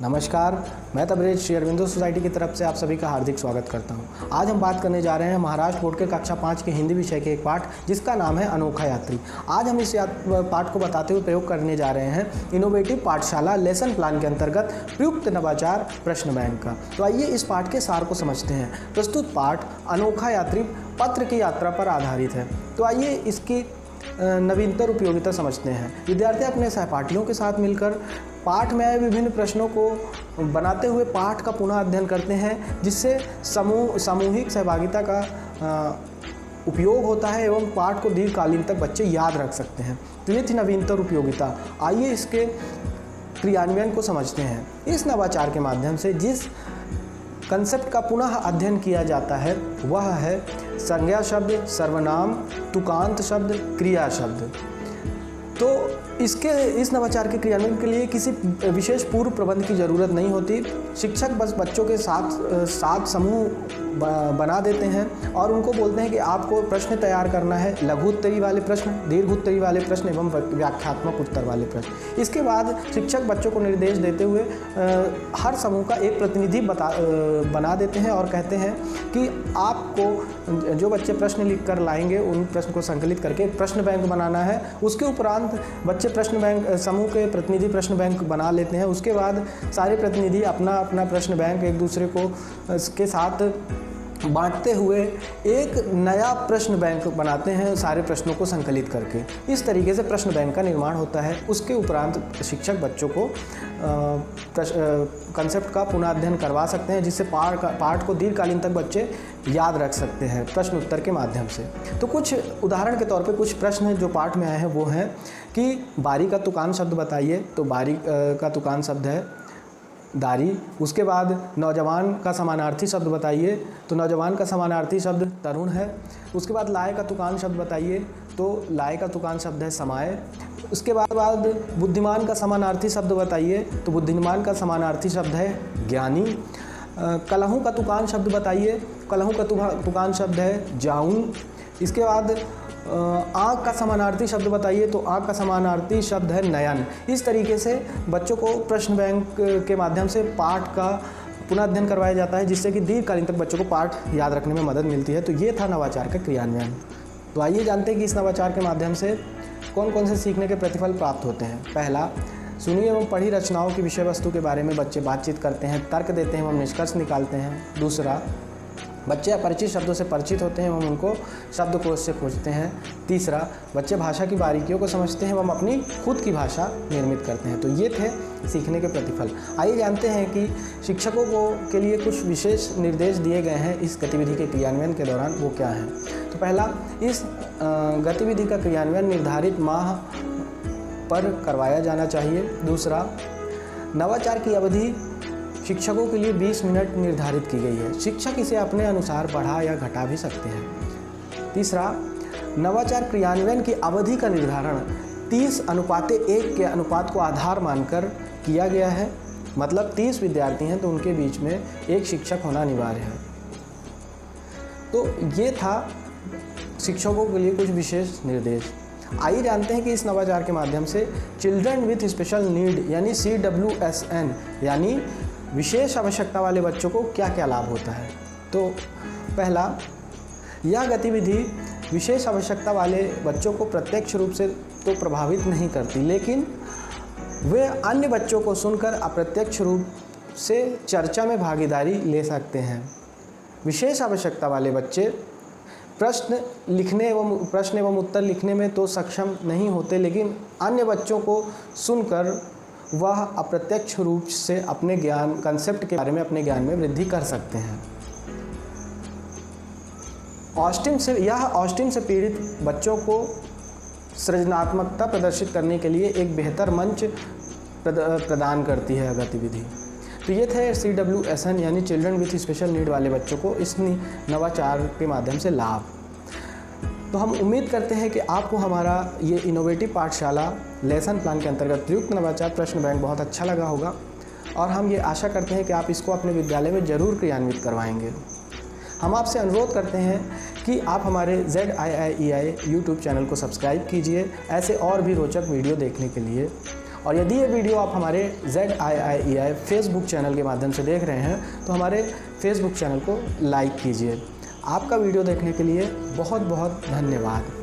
नमस्कार, मैं तबरेज श्री अरविंदो सोसाइटी की तरफ से आप सभी का हार्दिक स्वागत करता हूं। आज हम बात करने जा रहे हैं महाराष्ट्र बोर्ड के कक्षा 5 के हिंदी विषय के एक पाठ जिसका नाम है अनोखा यात्री। आज हम इस पाठ को बताते हुए प्रयोग करने जा रहे हैं इनोवेटिव पाठशाला लेसन प्लान के अंतर्गत प्रयुक्त नवाचार प्रश्न बैंक का। तो आइए इस पाठ के सार को समझते हैं। प्रस्तुत पाठ अनोखा यात्री पत्र की यात्रा पर आधारित है। तो आइए इसकी नवीनतर उपयोगिता समझते हैं। विद्यार्थी अपने सहपाठियों के साथ मिलकर पाठ में आए विभिन्न प्रश्नों को बनाते हुए पाठ का पुनः अध्ययन करते हैं, जिससे सामूहिक सहभागिता का उपयोग होता है एवं पाठ को दीर्घकालीन तक बच्चे याद रख सकते हैं। तो ये थी नवीनतर उपयोगिता। आइए इसके क्रियान्वयन को समझते हैं। इस नवाचार के माध्यम से जिस कंसेप्ट का पुनः अध्ययन किया जाता है वह है संज्ञा शब्द, सर्वनाम, तुकांत शब्द, क्रिया शब्द। तो इस नवाचार के क्रियान्वयन के लिए किसी विशेष पूर्व प्रबंध की ज़रूरत नहीं होती। शिक्षक बस बच्चों के साथ समूह बना देते हैं और उनको बोलते हैं कि आपको प्रश्न तैयार करना है, लघु उत्तरी वाले प्रश्न, दीर्घ उत्तरी वाले प्रश्न एवं व्याख्यात्मक उत्तर वाले प्रश्न। इसके बाद शिक्षक बच्चों को निर्देश देते हुए हर समूह का एक प्रतिनिधि बना देते हैं और कहते हैं कि आपको जो बच्चे प्रश्न लिख कर लाएंगे उन प्रश्न को संकलित करके एक प्रश्न बैंक बनाना है। उसके उपरांत बच्चे प्रश्न बैंक समूह के प्रतिनिधि प्रश्न बैंक बना लेते हैं। उसके बाद सारे प्रतिनिधि अपना अपना प्रश्न बैंक एक दूसरे को के साथ बांटते हुए एक नया प्रश्न बैंक बनाते हैं, सारे प्रश्नों को संकलित करके। इस तरीके से प्रश्न बैंक का निर्माण होता है। उसके उपरांत शिक्षक बच्चों को कंसेप्ट का पुनः अध्ययन करवा सकते हैं, जिससे पाठ को दीर्घकालीन तक बच्चे याद रख सकते हैं प्रश्न उत्तर के माध्यम से। तो कुछ उदाहरण के तौर पे कुछ प्रश्न जो पाठ में आए हैं वो हैं कि बारी का तुकान शब्द बताइए। तो बारी का तुकान शब्द है दारी। उसके बाद नौजवान का समानार्थी शब्द बताइए। तो नौजवान का समानार्थी शब्द तरुण है। उसके बाद लाए का तुकान शब्द बताइए। तो लाए का तुकान शब्द है समय। उसके बाद बुद्धिमान का समानार्थी शब्द बताइए। तो बुद्धिमान का समानार्थी शब्द है ज्ञानी। कलहू का तुकान शब्द बताइए। कलहू का तुकान शब्द है जाऊन। इसके बाद आँख का समानार्थी शब्द बताइए। तो आँख का समानार्थी शब्द है नयन। इस तरीके से बच्चों को प्रश्न बैंक के माध्यम से पाठ का पुनः अध्ययन करवाया जाता है, जिससे कि दीर्घकालीन तक बच्चों को पाठ याद रखने में मदद मिलती है। तो ये था नवाचार का क्रियान्वयन। तो आइए जानते हैं कि इस नवाचार के माध्यम से कौन कौन से सीखने के प्रतिफल प्राप्त होते हैं। पहला, सुनी एवं पढ़ी रचनाओं की विषय वस्तु के बारे में बच्चे बातचीत करते हैं, तर्क देते हैं एवं निष्कर्ष निकालते हैं। दूसरा, बच्चे अपरिचित शब्दों से परिचित होते हैं एवं उनको शब्दकोश से खोजते हैं। तीसरा, बच्चे भाषा की बारीकियों को समझते हैं एवं अपनी खुद की भाषा निर्मित करते हैं। तो ये थे सीखने के प्रतिफल। आइए जानते हैं कि शिक्षकों के लिए कुछ विशेष निर्देश दिए गए हैं इस गतिविधि के क्रियान्वयन के दौरान, वो क्या हैं। तो पहला, इस गतिविधि का क्रियान्वयन निर्धारित माह पर करवाया जाना चाहिए। दूसरा, नवाचार की अवधि शिक्षकों के लिए 20 मिनट निर्धारित की गई है। शिक्षक इसे अपने अनुसार बढ़ा या घटा भी सकते हैं। तीसरा, नवाचार क्रियान्वयन की अवधि का निर्धारण 30:1 के अनुपात को आधार मानकर किया गया है। मतलब 30 विद्यार्थी हैं तो उनके बीच में एक शिक्षक होना अनिवार्य है। तो ये था शिक्षकों के लिए कुछ विशेष निर्देश। आइए जानते हैं कि इस नवाचार के माध्यम से चिल्ड्रन विथ स्पेशल नीड यानी CWSN यानी विशेष आवश्यकता वाले बच्चों को क्या क्या लाभ होता है। तो पहला, यह गतिविधि विशेष आवश्यकता वाले बच्चों को प्रत्यक्ष रूप से तो प्रभावित नहीं करती, लेकिन वे अन्य बच्चों को सुनकर अप्रत्यक्ष रूप से चर्चा में भागीदारी ले सकते हैं। विशेष आवश्यकता वाले बच्चे प्रश्न एवं उत्तर लिखने में तो सक्षम नहीं होते, लेकिन अन्य बच्चों को सुनकर वह अप्रत्यक्ष रूप से अपने ज्ञान कंसेप्ट के बारे में अपने ज्ञान में वृद्धि कर सकते हैं। ऑस्टिन से पीड़ित बच्चों को सृजनात्मकता प्रदर्शित करने के लिए एक बेहतर मंच प्रदान करती है गतिविधि। तो ये थे CWSN यानी चिल्ड्रन विथ स्पेशल नीड वाले बच्चों को इस नवाचार के माध्यम से लाभ। तो हम उम्मीद करते हैं कि आपको हमारा ये इनोवेटिव पाठशाला लेसन प्लान के अंतर्गत प्रयुक्त नवाचार प्रश्न बैंक बहुत अच्छा लगा होगा और हम ये आशा करते हैं कि आप इसको अपने विद्यालय में ज़रूर क्रियान्वित करवाएंगे। हम आपसे अनुरोध करते हैं कि आप हमारे ZIIEI यूट्यूब चैनल को सब्सक्राइब कीजिए ऐसे और भी रोचक वीडियो देखने के लिए। और यदि ये वीडियो आप हमारे ZIIEI फेसबुक चैनल के माध्यम से देख रहे हैं तो हमारे फेसबुक चैनल को लाइक कीजिए। आपका वीडियो देखने के लिए बहुत बहुत धन्यवाद।